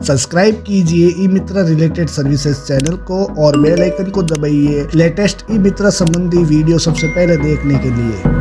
Subscribe कीजिए ई मित्र related services channel को और बेल आइकन को दबाइए लेटेस्ट ई मित्र संबंधी वीडियो सबसे पहले देखने के लिए।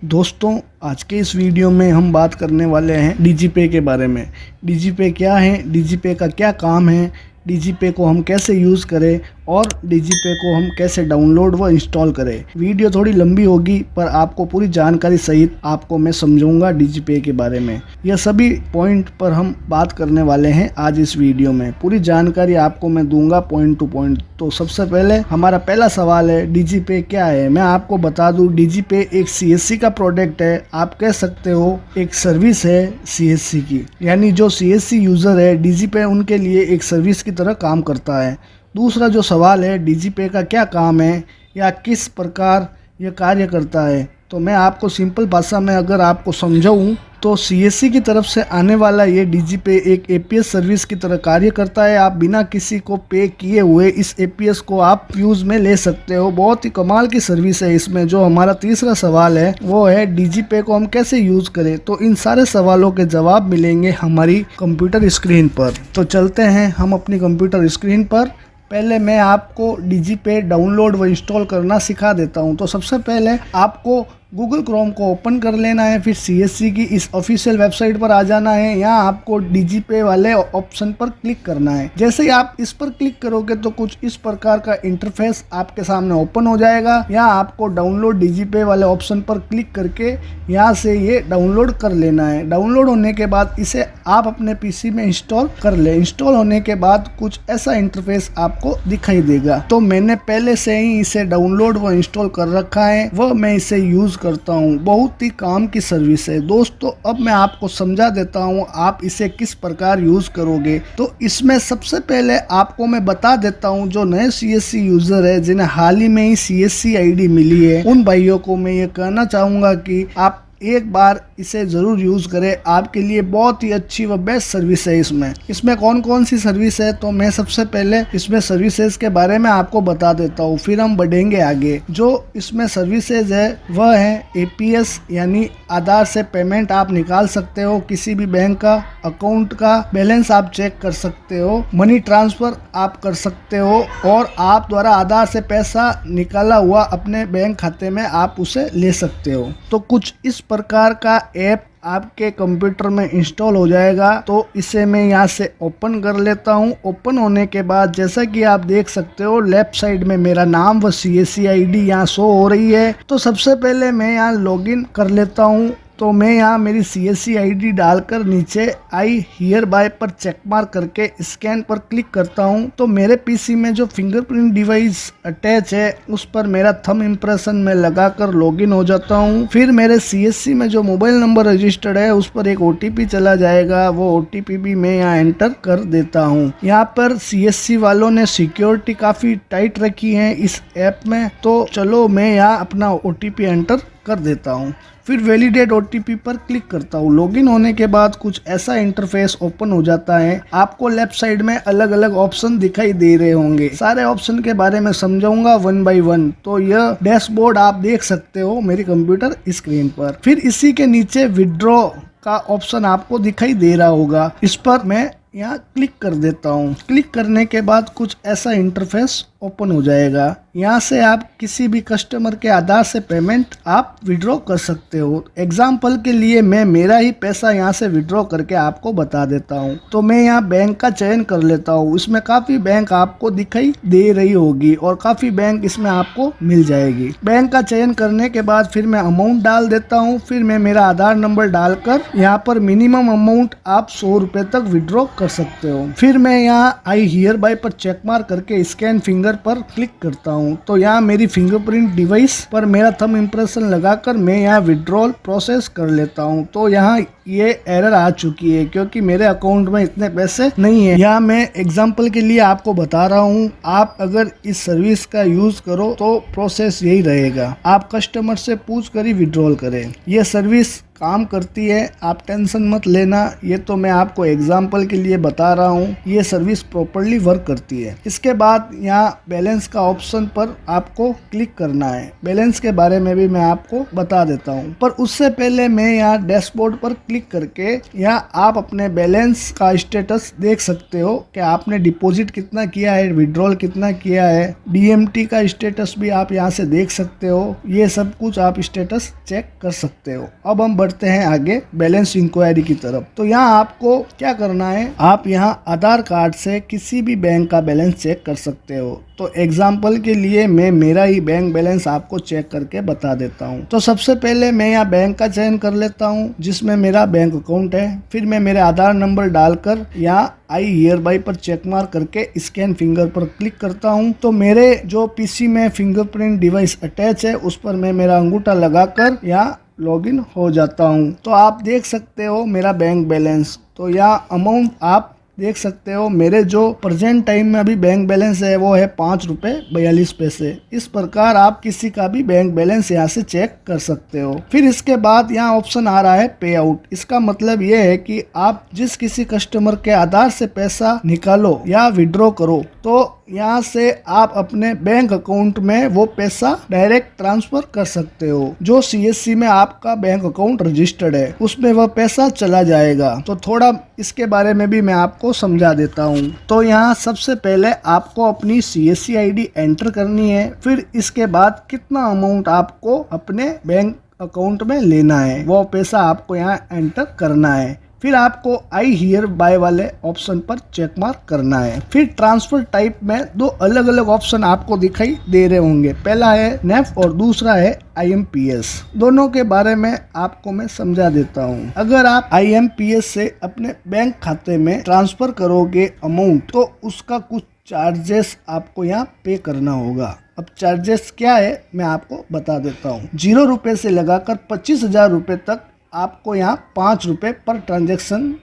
दोस्तों, आज के इस वीडियो में हम बात करने वाले हैं डिजिपे के बारे में। डिजिपे क्या है, डिजिपे का क्या काम है, डिजिपे को हम कैसे यूज़ करें और डिजिपे को हम कैसे डाउनलोड व इंस्टॉल करें। वीडियो थोड़ी लंबी होगी पर आपको पूरी जानकारी सहित आपको मैं समझाऊंगा डिजिपे के बारे में। यह सभी पॉइंट पर हम बात करने वाले हैं आज इस वीडियो में। पूरी जानकारी आपको मैं दूंगा पॉइंट टू पॉइंट। तो सबसे पहले हमारा पहला सवाल है, डिजिपे क्या है। मैं आपको बता दूं, डिजिपे एक CSC का प्रोडक्ट है। आप कह सकते हो एक सर्विस है CSC की, यानी जो CSC यूज़र है डिजिपे उनके लिए एक सर्विस की तरह काम करता है। दूसरा जो सवाल है, डिजिपे का क्या काम है या किस प्रकार यह कार्य करता है, तो मैं आपको सिंपल भाषा में अगर आपको समझाऊं तो CSC की तरफ से आने वाला ये डिजिपे एक APS सर्विस की तरह कार्य करता है। आप बिना किसी को पे किए हुए इस APS को आप यूज़ में ले सकते हो। बहुत ही कमाल की सर्विस है इसमें। जो हमारा तीसरा सवाल है वो है डिजिपे को हम कैसे यूज़ करें। तो इन सारे सवालों के जवाब मिलेंगे हमारी कंप्यूटर स्क्रीन पर। तो चलते हैं हम अपनी कंप्यूटर स्क्रीन पर। पहले मैं आपको डिजिपे डाउनलोड व इंस्टॉल करना सिखा देता हूं। तो सबसे पहले आपको गूगल क्रोम को ओपन कर लेना है, फिर CSC की इस ऑफिशियल वेबसाइट पर आ जाना है। यहाँ आपको डिजिपे वाले ऑप्शन पर क्लिक करना है। जैसे ही आप इस पर क्लिक करोगे तो कुछ इस प्रकार का इंटरफेस आपके सामने ओपन हो जाएगा। यहाँ आपको डाउनलोड डिजिपे वाले ऑप्शन पर क्लिक करके यहाँ से ये डाउनलोड कर लेना है। डाउनलोड होने के बाद इसे आप अपने PC में इंस्टॉल कर ले। इंस्टॉल होने के बाद कुछ ऐसा इंटरफेस आपको दिखाई देगा। तो मैंने पहले से ही इसे डाउनलोड व इंस्टॉल कर रखा है, वह मैं इसे यूज़ करता हूँ। बहुत ही काम की सर्विस है दोस्तों। अब मैं आपको समझा देता हूँ आप इसे किस प्रकार यूज़ करोगे। तो इसमें सबसे पहले आपको मैं बता देता हूँ, जो नए CSC यूज़र है जिन्हें हाल ही में ही CSC ID मिली है, उन भाइयों को मैं ये कहना चाहूँगा कि आप एक बार इसे ज़रूर यूज़ करें। आपके लिए बहुत ही अच्छी व बेस्ट सर्विस है। इसमें कौन कौन सी सर्विस है, तो मैं सबसे पहले इसमें सर्विसेज के बारे में आपको बता देता हूँ, फिर हम बढ़ेंगे आगे। जो इसमें सर्विसेज है वह है APS, यानी आधार से पेमेंट आप निकाल सकते हो। किसी भी बैंक का अकाउंट का बैलेंस आप चेक कर सकते हो, मनी ट्रांसफ़र आप कर सकते हो और आप द्वारा आधार से पैसा निकाला हुआ अपने बैंक खाते में आप उसे ले सकते हो। तो कुछ इस प्रकार का ऐप आपके कंप्यूटर में इंस्टॉल हो जाएगा। तो इसे मैं यहाँ से ओपन कर लेता हूँ। ओपन होने के बाद जैसा कि आप देख सकते हो लेफ्ट साइड में मेरा नाम व CSC ID यहाँ शो हो रही है। तो सबसे पहले मैं यहाँ लॉगिन कर लेता हूँ। तो मैं यहाँ मेरी CSC ID डालकर नीचे आई हियर बाय पर चेक मार्क करके स्कैन पर क्लिक करता हूँ। तो मेरे PC में जो फिंगरप्रिंट डिवाइस अटैच है उस पर मेरा थंब इम्प्रेशन में लगाकर लॉगिन हो जाता हूँ। फिर मेरे CSC में जो मोबाइल नंबर रजिस्टर्ड है उस पर एक OTP चला जाएगा। वो OTP भी मैं यहाँ एंटर कर देता हूँ। यहाँ पर CSC वालों ने सिक्योरिटी काफ़ी टाइट रखी है इस ऐप में। तो चलो मैं यहाँ अपना OTP एंटर कर देता हूँ। फिर वैलिडेट OTP पर क्लिक करता हूँ। लॉगिन होने के बाद कुछ ऐसा इंटरफेस ओपन हो जाता है। आपको लेफ्ट साइड में अलग अलग ऑप्शन दिखाई दे रहे होंगे। सारे ऑप्शन के बारे में समझाऊंगा वन बाय वन। तो यह डैशबोर्ड आप देख सकते हो मेरी कंप्यूटर स्क्रीन पर। फिर इसी के नीचे विड्रॉ का ऑप्शन आपको दिखाई दे रहा होगा। इस पर मैं यहाँ क्लिक कर देता हूँ। क्लिक करने के बाद कुछ ऐसा इंटरफेस ओपन हो जाएगा। यहाँ से आप किसी भी कस्टमर के आधार से पेमेंट आप विड्रॉ कर सकते हो। एग्जाम्पल के लिए मैं मेरा ही पैसा यहाँ से विड्रॉ करके आपको बता देता हूँ। तो मैं यहाँ बैंक का चयन कर लेता हूँ। इसमें काफ़ी बैंक आपको दिखाई दे रही होगी और काफ़ी बैंक इसमें आपको मिल जाएगी। बैंक का चयन करने के बाद फिर मैं अमाउंट डाल देता हूँ। फिर मैं मेरा आधार नंबर डालकर यहाँ पर मिनिमम अमाउंट आप 100 रुपये तक विड्रॉ कर सकते हो। फिर मैं यहाँ आई हियर बाय पर चेक मार्क करके स्कैन फिंगर पर क्लिक करता हूँ। तो यहाँ मेरी फिंगरप्रिंट डिवाइस पर मेरा थंब इम्प्रेशन लगाकर मैं यहाँ विड्रॉल प्रोसेस कर लेता हूँ। तो यहाँ ये एरर आ चुकी है क्योंकि मेरे अकाउंट में इतने पैसे नहीं है। यहाँ मैं एग्जांपल के लिए आपको बता रहा हूँ। आप अगर इस सर्विस का यूज करो तो प्रोसेस यही रहेगा, आप कस्टमर से पूछ कर ही विड्रॉल करें। ये सर्विस काम करती है, आप टेंशन मत लेना। ये तो मैं आपको एग्जाम्पल के लिए बता रहा हूँ, ये सर्विस प्रॉपरली वर्क करती है। इसके बाद यहाँ बैलेंस का ऑप्शन पर आपको क्लिक करना है। बैलेंस के बारे में भी मैं आपको बता देता हूँ, पर उससे पहले मैं यहाँ डैशबोर्ड पर क्लिक करके यहाँ आप अपने बैलेंस का स्टेटस देख सकते हो कि आपने डिपॉजिट कितना किया है, विड्रॉल कितना किया है, डीएमटी का स्टेटस भी आप यहाँ से देख सकते हो। ये सब कुछ आप स्टेटस चेक कर सकते हो। अब हम बढ़ते हैं आगे बैलेंस इंक्वायरी की तरफ। तो यहाँ आपको क्या करना है, आप यहाँ आधार कार्ड से किसी भी बैंक का बैलेंस चेक कर सकते हो। तो एग्जाम्पल के लिए मैं मेरा ही बैंक बैलेंस आपको चेक करके बता देता हूँ। तो सबसे पहले मैं यहाँ बैंक का चयन कर लेता हूँ जिसमें मेरा बैंक अकाउंट है। फिर मैं मेरे आधार नंबर डालकर यहाँ आई हियर बाय पर चेक मार्क करके स्कैन फिंगर पर क्लिक करता हूँ। तो मेरे जो पीसी में फिंगरप्रिंट डिवाइस अटैच है उस पर मैं मेरा अंगूठा लगाकर यहाँ लॉगिन हो जाता हूँ। तो आप देख सकते हो मेरा बैंक बैलेंस। तो यहाँ अमाउंट आप देख सकते हो, मेरे जो प्रेजेंट टाइम में अभी बैंक बैलेंस है वो है 5 रुपये 42 पैसे। इस प्रकार आप किसी का भी बैंक बैलेंस यहाँ से चेक कर सकते हो। फिर इसके बाद यहाँ ऑप्शन आ रहा है पे आउट। इसका मतलब ये है कि आप जिस किसी कस्टमर के आधार से पैसा निकालो या विड्रॉ करो तो यहाँ से आप अपने बैंक अकाउंट में वो पैसा डायरेक्ट ट्रांसफर कर सकते हो। जो सीएससी में आपका बैंक अकाउंट रजिस्टर्ड है उसमें वह पैसा चला जाएगा। तो थोड़ा इसके बारे में भी मैं आपको समझा देता हूँ। तो यहाँ सबसे पहले आपको अपनी सीएससी आईडी एंटर करनी है। फिर इसके बाद कितना अमाउंट आपको अपने बैंक अकाउंट में लेना है वो पैसा आपको यहाँ एंटर करना है। फिर आपको आई हियर बाय वाले ऑप्शन पर चेक मार्क करना है। फिर ट्रांसफर टाइप में दो अलग अलग ऑप्शन आपको दिखाई दे रहे होंगे। पहला है नेफ्ट और दूसरा है IMPS। दोनों के बारे में आपको मैं समझा देता हूँ। अगर आप IMPS से अपने बैंक खाते में ट्रांसफर करोगे अमाउंट तो उसका कुछ चार्जेस आपको यहाँ पे करना होगा। अब चार्जेस क्या है मैं आपको बता देता हूँ। 0 रुपये से लगाकर 25,000 रुपये तक आपको यहाँ 5 रुपये पर ट्रांजैक्शन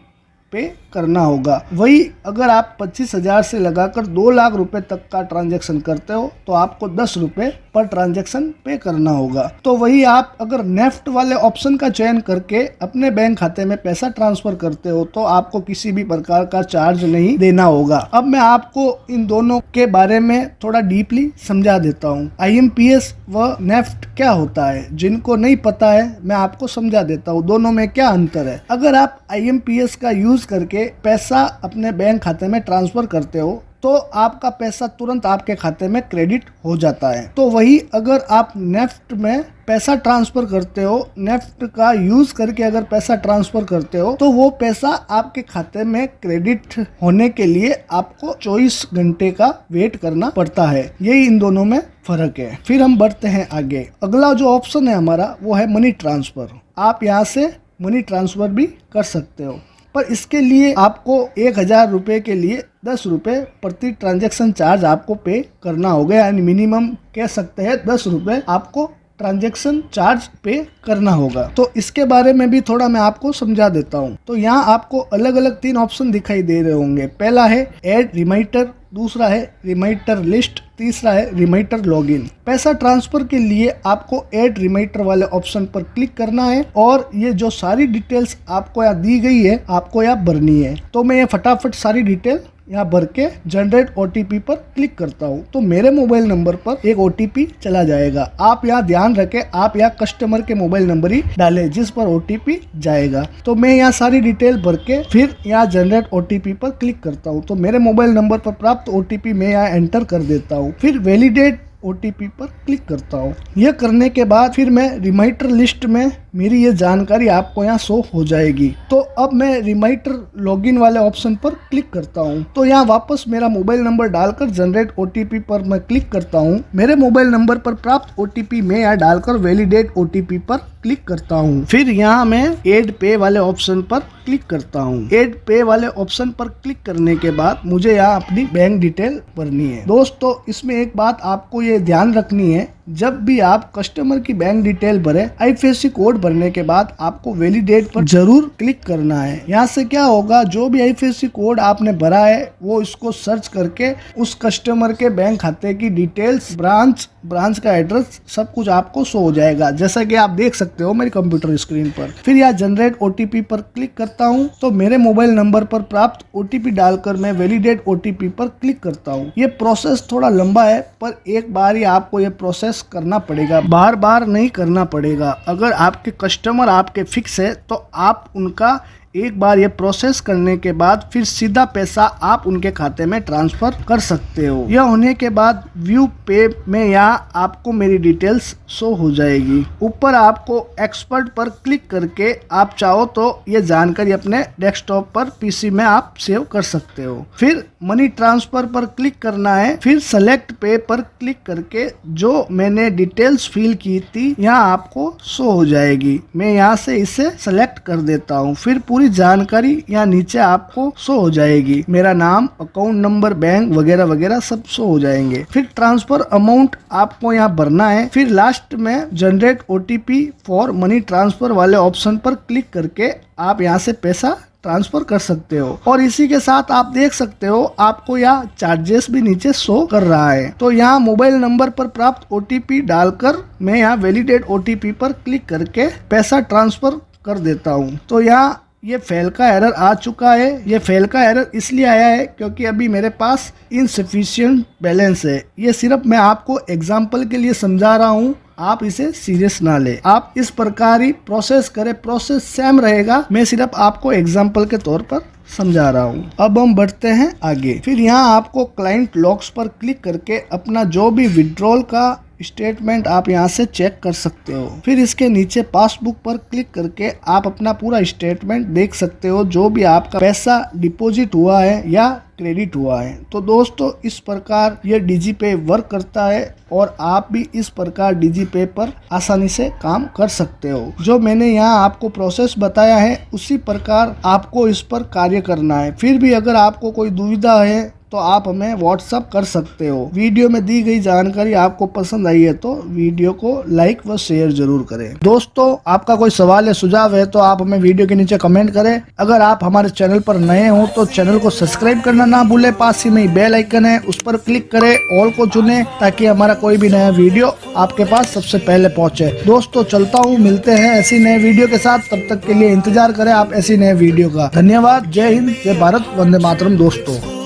पे करना होगा। वही अगर आप 25,000 से लगाकर 2 लाख रुपए तक का ट्रांजैक्शन करते हो तो आपको 10 रुपये पर ट्रांजैक्शन पे करना होगा। तो वही आप अगर नेफ्ट वाले ऑप्शन का चयन करके अपने बैंक खाते में पैसा ट्रांसफर करते हो तो आपको किसी भी प्रकार का चार्ज नहीं देना होगा। अब मैं आपको इन दोनों के बारे में थोड़ा डीपली समझा देता हूँ। IMPS व नेफ्ट क्या होता है, जिनको नहीं पता है मैं आपको समझा देता हूँ दोनों में क्या अंतर है। अगर आप IMPS का यूज करके पैसा अपने बैंक खाते में ट्रांसफर करते हो तो आपका पैसा तुरंत आपके खाते में क्रेडिट हो जाता है। तो वही अगर आप नेफ्ट में पैसा ट्रांसफर करते हो, नेफ्ट का यूज करके अगर पैसा ट्रांसफर करते हो तो वो पैसा आपके खाते में क्रेडिट होने के लिए आपको 24 घंटे का वेट करना पड़ता है। यही इन दोनों में फर्क है। फिर हम बढ़ते हैं आगे। अगला जो ऑप्शन है हमारा वो है मनी ट्रांसफर। आप यहाँ से मनी ट्रांसफर भी कर सकते हो, पर इसके लिए आपको 1,000 रुपये के लिए 10 रुपये प्रति ट्रांजैक्शन चार्ज आपको पे करना होगा। यानी मिनिमम कह सकते हैं 10 रुपये आपको ट्रांजैक्शन चार्ज पे करना होगा। तो इसके बारे में भी थोड़ा मैं आपको समझा देता हूँ। तो यहाँ आपको अलग अलग 3 ऑप्शन दिखाई दे रहे होंगे। पहला है ऐड रिमाइंडर, दूसरा है रिमाइंडर लिस्ट, तीसरा है रिमाइंडर लॉगिन। पैसा ट्रांसफर के लिए आपको ऐड रिमाइंडर वाले ऑप्शन पर क्लिक करना है और ये जो सारी डिटेल्स आपको यहाँ दी गई है आपको यहाँ भरनी है। तो मैं ये फटाफट सारी डिटेल यहाँ भर के जनरेट OTP पर क्लिक करता हूँ तो मेरे मोबाइल नंबर पर एक OTP चला जाएगा। आप यहाँ ध्यान रखें, आप यहाँ कस्टमर के मोबाइल नंबर ही डालें जिस पर OTP जाएगा। तो मैं यहाँ सारी डिटेल भर के फिर यहाँ जनरेट OTP पर क्लिक करता हूँ तो मेरे मोबाइल नंबर पर प्राप्त OTP मैं यहाँ एंटर कर देता हूँ। फिर वैलिडेट OTP पर क्लिक करता हूँ। यह करने के बाद फिर मैं रिमाइंडर लिस्ट में मेरी ये जानकारी आपको यहाँ शो हो जाएगी। तो अब मैं रिमाइंडर लॉगिन वाले ऑप्शन पर क्लिक करता हूँ तो यहाँ वापस मेरा मोबाइल नंबर डालकर जनरेट OTP पर मैं क्लिक करता हूँ। मेरे मोबाइल नंबर पर प्राप्त OTP मैं यहाँ डालकर वैलिडेट OTP पर क्लिक करता हूँ। फिर यहाँ मैं एड पे वाले ऑप्शन पर क्लिक करता हूँ। एड पे वाले ऑप्शन पर क्लिक करने के बाद मुझे यहाँ अपनी बैंक डिटेल भरनी है। दोस्तों इसमें एक बात आपको ये ध्यान रखनी है, जब भी आप कस्टमर की बैंक डिटेल भरे, आईएफएससी कोड भरने के बाद आपको वैलिडेट पर जरूर क्लिक करना है। यहाँ से क्या होगा, जो भी आईएफएससी कोड आपने भरा है वो इसको सर्च करके उस कस्टमर के बैंक खाते की डिटेल्स, ब्रांच का एड्रेस, सब कुछ आपको शो हो जाएगा, जैसा कि आप देख सकते हो मेरी कंप्यूटर स्क्रीन पर। फिर यहाँ जनरेट ओटीपी पर क्लिक करता हूँ तो मेरे मोबाइल नंबर पर प्राप्त ओटीपी डालकर मैं वैलिडेट ओटीपी पर क्लिक करता हूँ। ये प्रोसेस थोड़ा लंबा है, पर एक बार ही आपको ये प्रोसेस करना पड़ेगा, बार बार नहीं करना पड़ेगा। अगर आपके कस्टमर आपके फिक्स है तो आप उनका एक बार ये प्रोसेस करने के बाद फिर सीधा पैसा आप उनके खाते में ट्रांसफर कर सकते हो। यह होने के बाद व्यू पे में यहाँ आपको मेरी डिटेल्स शो हो जाएगी। ऊपर आपको एक्सपर्ट पर क्लिक करके आप चाहो तो ये जानकारी अपने डेस्कटॉप पर पीसी में आप सेव कर सकते हो। फिर मनी ट्रांसफर पर क्लिक करना है, फिर सेलेक्ट पे पर क्लिक करके जो मैंने डिटेल्स फिल की थी यहाँ आपको शो हो जाएगी। मैं यहाँ से इसे सेलेक्ट कर देता हूँ। फिर पूरी जानकारी यहाँ नीचे आपको शो हो जाएगी, मेरा नाम, अकाउंट नंबर, बैंक वगैरह वगैरह सब शो हो जाएंगे। फिर ट्रांसफर अमाउंट आपको यहाँ भरना है। फिर लास्ट में generate OTP for money transfer वाले ऑप्शन पर क्लिक करके आप यहाँ से पैसा ट्रांसफर कर सकते हो। और इसी के साथ आप देख सकते हो आपको यहाँ चार्जेस भी नीचे शो कर रहा है। तो यहाँ मोबाइल नंबर पर प्राप्त ओटीपी डालकर मैं यहाँ वैलिडेट ओटीपी पर क्लिक करके पैसा ट्रांसफर कर देता हूँ। तो यहाँ ये फेल का एरर आ चुका है। ये फेल का एरर इसलिए आया है क्योंकि अभी मेरे पास इनसफिशिएंट बैलेंस है। ये सिर्फ मैं आपको एग्जांपल के लिए समझा रहा हूँ, आप इसे सीरियस ना ले। आप इस प्रकार ही प्रोसेस करें, प्रोसेस सेम रहेगा, मैं सिर्फ आपको एग्जांपल के तौर पर समझा रहा हूँ। अब हम बढ़ते हैं आगे। फिर यहाँ आपको क्लाइंट लॉग्स पर क्लिक करके अपना जो भी विड्रॉल का स्टेटमेंट आप यहाँ से चेक कर सकते हो। फिर इसके नीचे पासबुक पर क्लिक करके आप अपना पूरा स्टेटमेंट देख सकते हो, जो भी आपका पैसा डिपॉजिट हुआ है या क्रेडिट हुआ है। तो दोस्तों इस प्रकार ये डिजीपे वर्क करता है और आप भी इस प्रकार डिजीपे पर आसानी से काम कर सकते हो। जो मैंने यहाँ आपको प्रोसेस बताया है उसी प्रकार आपको इस पर कार्य करना है। फिर भी अगर आपको कोई दुविधा है तो आप हमें व्हाट्सअप कर सकते हो। वीडियो में दी गई जानकारी आपको पसंद आई है तो वीडियो को लाइक व शेयर जरूर करें। दोस्तों आपका कोई सवाल या सुझाव है तो आप हमें वीडियो के नीचे कमेंट करें। अगर आप हमारे चैनल पर नए हो तो चैनल को सब्सक्राइब करना ना भूले, पास ही में बेल आइकन है उस पर क्लिक करें, ऑल को चुने ताकि हमारा कोई भी नया वीडियो आपके पास सबसे पहले पहुंचे। दोस्तों चलता हूँ, मिलते हैं ऐसी नए वीडियो के साथ, तब तक के लिए इंतजार करें आप ऐसी नए वीडियो का। धन्यवाद। जय हिंद, जय भारत, वंदे मातरम। दोस्तों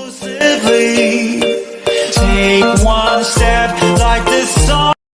Take one step like the sun.